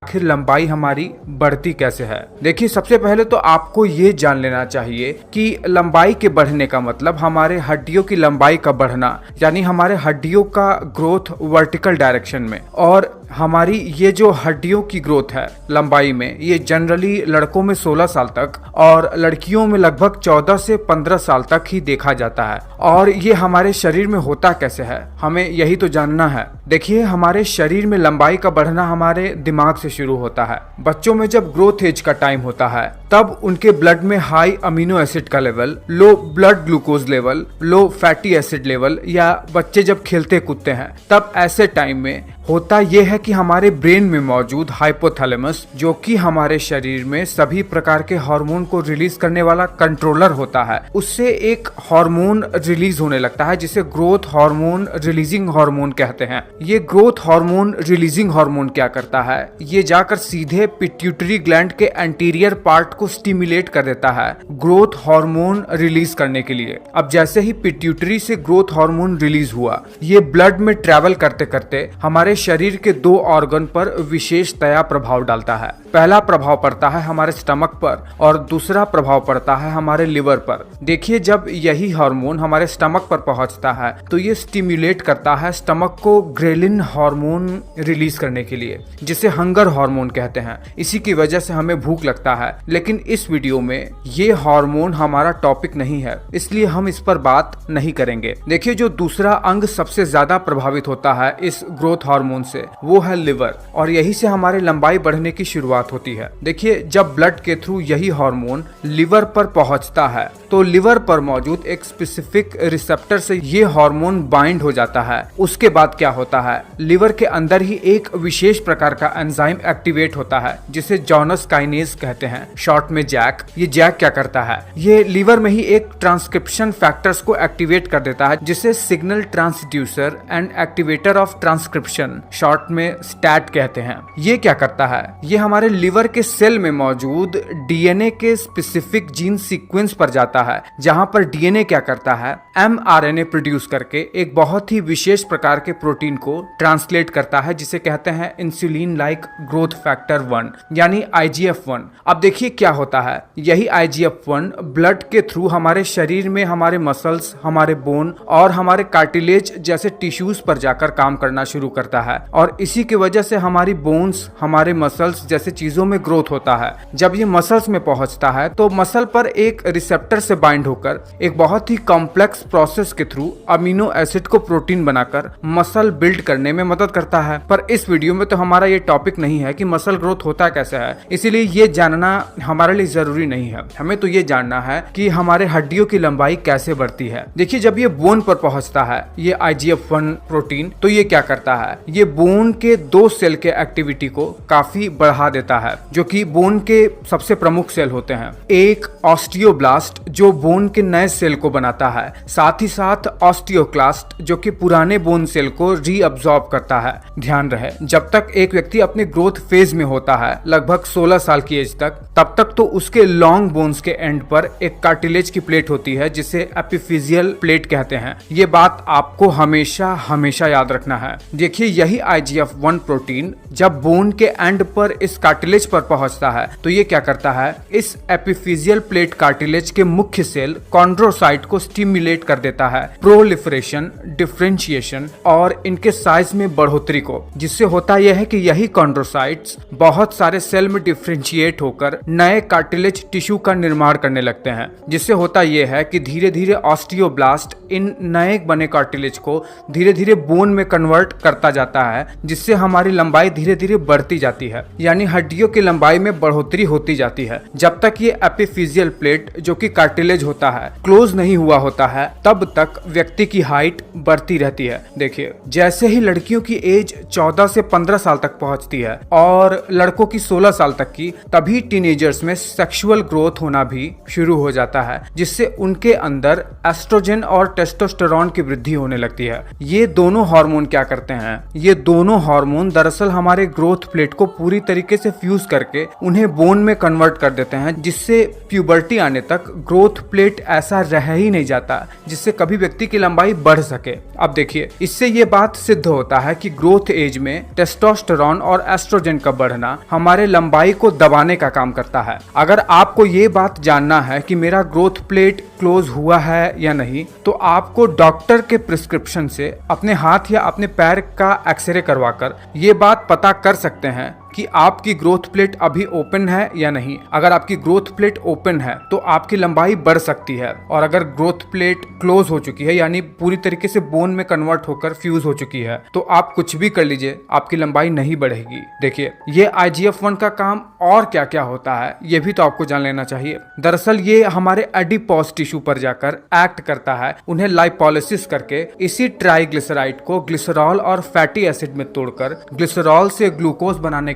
आखिर लंबाई हमारी बढ़ती कैसे है। देखिए, सबसे पहले तो आपको ये जान लेना चाहिए कि लंबाई के बढ़ने का मतलब हमारे हड्डियों की लंबाई का बढ़ना, यानी हमारे हड्डियों का ग्रोथ वर्टिकल डायरेक्शन में। और हमारी ये जो हड्डियों की ग्रोथ है लंबाई में, ये जनरली लड़कों में 16 साल तक और लड़कियों में लगभग 14 से 15 साल तक ही देखा जाता है। और ये हमारे शरीर में होता कैसे है, हमें यही तो जानना है। देखिए, हमारे शरीर में लंबाई का बढ़ना हमारे दिमाग से शुरू होता है। बच्चों में जब ग्रोथ एज का टाइम होता है तब उनके ब्लड में हाई अमीनो एसिड का level, low blood glucose level, low fatty acid level, या बच्चे जब खेलते कूदते हैं तब ऐसे टाइम में होता यह है कि हमारे ब्रेन में मौजूद हाइपोथैलेमस, जो कि हमारे शरीर में सभी प्रकार के हार्मोन को रिलीज करने वाला कंट्रोलर होता है, उससे एक हार्मोन रिलीज होने लगता है जिसे ग्रोथ हार्मोन रिलीजिंग हार्मोन कहते हैं। ये ग्रोथ हार्मोन रिलीजिंग हार्मोन क्या करता है, ये जाकर सीधे पिट्यूटरी ग्लैंड के एंटीरियर पार्ट को स्टिमुलेट कर देता है ग्रोथ हार्मोन रिलीज करने के लिए। अब जैसे ही पिट्यूटरी से ग्रोथ हार्मोन रिलीज हुआ, ये ब्लड में ट्रेवल करते करते हमारे शरीर के दो ऑर्गन पर विशेषतया प्रभाव डालता है। पहला प्रभाव पड़ता है हमारे स्टमक पर और दूसरा प्रभाव पड़ता है हमारे लिवर पर। देखिए, जब यही हार्मोन हमारे स्टमक पर पहुंचता है तो ये स्टिमुलेट करता है स्टमक को ग्रेलिन हार्मोन रिलीज करने के लिए, जिसे हंगर हार्मोन कहते हैं। इसी की वजह से हमें भूख लगता है। लेकिन इस वीडियो में ये हार्मोन हमारा टॉपिक नहीं है, इसलिए हम इस पर बात नहीं करेंगे। देखिए, जो दूसरा अंग सबसे ज्यादा प्रभावित होता है इस ग्रोथ हार्मोन से, वो है लिवर, और यही से हमारे लंबाई बढ़ने की शुरुआत होती है। देखिए, जब ब्लड के थ्रू यही हार्मोन लिवर पर पहुंचता है तो लिवर पर मौजूद एक स्पेसिफिक रिसेप्टर से ये हार्मोन बाइंड हो जाता है। उसके बाद क्या होता है, लिवर के अंदर ही एक विशेष प्रकार का एंजाइम एक्टिवेट होता है जिसे जॉनस काइनेज कहते हैं, शॉर्ट में जैक। ये जैक क्या करता है, ये लिवर में ही एक ट्रांसक्रिप्शन फैक्टर्स को एक्टिवेट कर देता है जिसे signal transducer and activator of transcription, short में स्टैट कहते हैं। ये क्या करता है, ये हमारे लिवर के सेल में मौजूद डीएनए के स्पेसिफिक जीन सीक्वेंस पर जाता है, जहां पर डीएनए क्या करता है, एमआरएनए प्रोड्यूस करके एक बहुत ही विशेष प्रकार के प्रोटीन को ट्रांसलेट करता है जिसे कहते हैं इंसुलिन लाइक ग्रोथ फैक्टर 1, यानी IGF-1। अब देखिए क्या होता है, यही IGF-1 ब्लड के थ्रू हमारे शरीर में हमारे मसल्स, हमारे बोन और हमारे कार्टिलेज जैसे टिश्यूज पर जाकर काम करना शुरू करता है, और इसी की वजह से हमारी बोन्स, हमारे मसल्स जैसे चीजों में ग्रोथ होता है। जब ये मसल्स में पहुंचता है तो मसल पर एक रिसेप्टर से बाइंड होकर एक बहुत ही कॉम्प्लेक्स प्रोसेस के थ्रू अमीनो एसिड को प्रोटीन बनाकर मसल बिल्ड करने में मदद करता है। पर इस वीडियो में तो हमारा ये टॉपिक नहीं है कि मसल ग्रोथ होता कैसे है, इसीलिए ये जानना हमारे लिए जरूरी नहीं है। हमें तो ये जानना है कि हमारे हड्डियों की लंबाई कैसे बढ़ती है। देखिए, जब ये बोन पर पहुंचता है ये IGF-1 प्रोटीन, तो ये क्या करता है, ये बोन के दो सेल के एक्टिविटी को काफी बढ़ा देता है, जो कि बोन के सबसे प्रमुख सेल होते हैं। एक ऑस्टियोब्लास्ट जो बोन के नए सेल को बनाता है, साथ ही साथ ऑस्टियोक्लास्ट जो कि पुराने बोन सेल को रीअब्सॉर्ब करता है। ध्यान रहे, जब तक एक व्यक्ति अपने ग्रोथ फेज में होता है, लगभग 16 साल की एज तक, तब तक तो उसके लॉन्ग बोन्स के एंड पर एक कार्टिलेज की प्लेट होती है जिसे एपिफिजियल प्लेट कहते हैं। ये बात आपको हमेशा हमेशा याद रखना है। देखिए, यही IGF-1 प्रोटीन जब बोन के एंड पर इस कार्टिलेज पर पहुंचता है तो ये क्या करता है, इस एपिफिजियल प्लेट कार्टिलेज के मुख्य सेल कॉन्ड्रोसाइट को स्टिमुलेट कर देता है प्रोलिफरेशन, डिफरेंशिएशन और इनके साइज में बढ़ोतरी को, जिससे होता यह है कि यही कॉन्ड्रोसाइट्स बहुत सारे सेल में डिफरेंशिएट होकर नए कार्टिलेज टिश्यू का निर्माण करने लगते हैं, जिससे होता यह है कि धीरे धीरे ऑस्टियोब्लास्ट इन नए बने कार्टिलेज को धीरे धीरे बोन में कन्वर्ट करता जाता है, जिससे हमारी लंबाई धीरे धीरे बढ़ती जाती है, यानी हड्डियों की लंबाई में बढ़ोतरी होती जाती है। जब तक ये एपिफिजियल प्लेट जो कि कार्टिलेज होता है क्लोज नहीं हुआ होता है, तब तक व्यक्ति की हाइट बढ़ती रहती है। देखिए, जैसे ही लड़कियों की एज 14 से 15 साल तक पहुंचती है और लड़कों की 16 साल तक की, तभी टीनेजर्स में सेक्सुअल ग्रोथ होना भी शुरू हो जाता है, जिससे उनके अंदर एस्ट्रोजन और टेस्टोस्टेरोन की वृद्धि होने लगती है। ये दोनों हार्मोन क्या करते हैं, ये दोनों हार्मोन दरअसल हमारे ग्रोथ प्लेट को पूरी तरीके से फ्यूज करके उन्हें बोन में कन्वर्ट कर देते हैं, जिससे प्यूबर्टी आने तक ग्रोथ प्लेट ऐसा रह ही नहीं जाता जिससे कभी व्यक्ति की लंबाई बढ़ सके। अब देखिए, इससे ये बात सिद्ध होता है कि ग्रोथ एज में टेस्टोस्टेरोन और एस्ट्रोजन का बढ़ना हमारे लंबाई को दबाने का काम करता है। अगर आपको ये बात जानना है कि मेरा ग्रोथ प्लेट क्लोज हुआ है या नहीं, तो आपको डॉक्टर के प्रिस्क्रिप्शन से अपने हाथ या अपने पैर का एक्सरे करवाकर ये बात पता कर सकते हैं कि आपकी ग्रोथ प्लेट अभी ओपन है या नहीं। अगर आपकी ग्रोथ प्लेट ओपन है तो आपकी लंबाई बढ़ सकती है, और अगर ग्रोथ प्लेट क्लोज हो चुकी है यानी पूरी तरीके से बोन में कन्वर्ट होकर फ्यूज हो चुकी है, तो आप कुछ भी कर लीजिए, आपकी लंबाई नहीं बढ़ेगी। देखिए, ये IGF-1 का काम और क्या क्या होता है ये भी तो आपको जान लेना चाहिए। दरअसल ये हमारे एडिपोज टिश्यू पर जाकर एक्ट करता है, उन्हें लाइपोलिसिस करके इसी ट्राइग्लिसराइड को ग्लिसरॉल और फैटी एसिड में तोड़कर ग्लिसरॉल से ग्लूकोज बनाने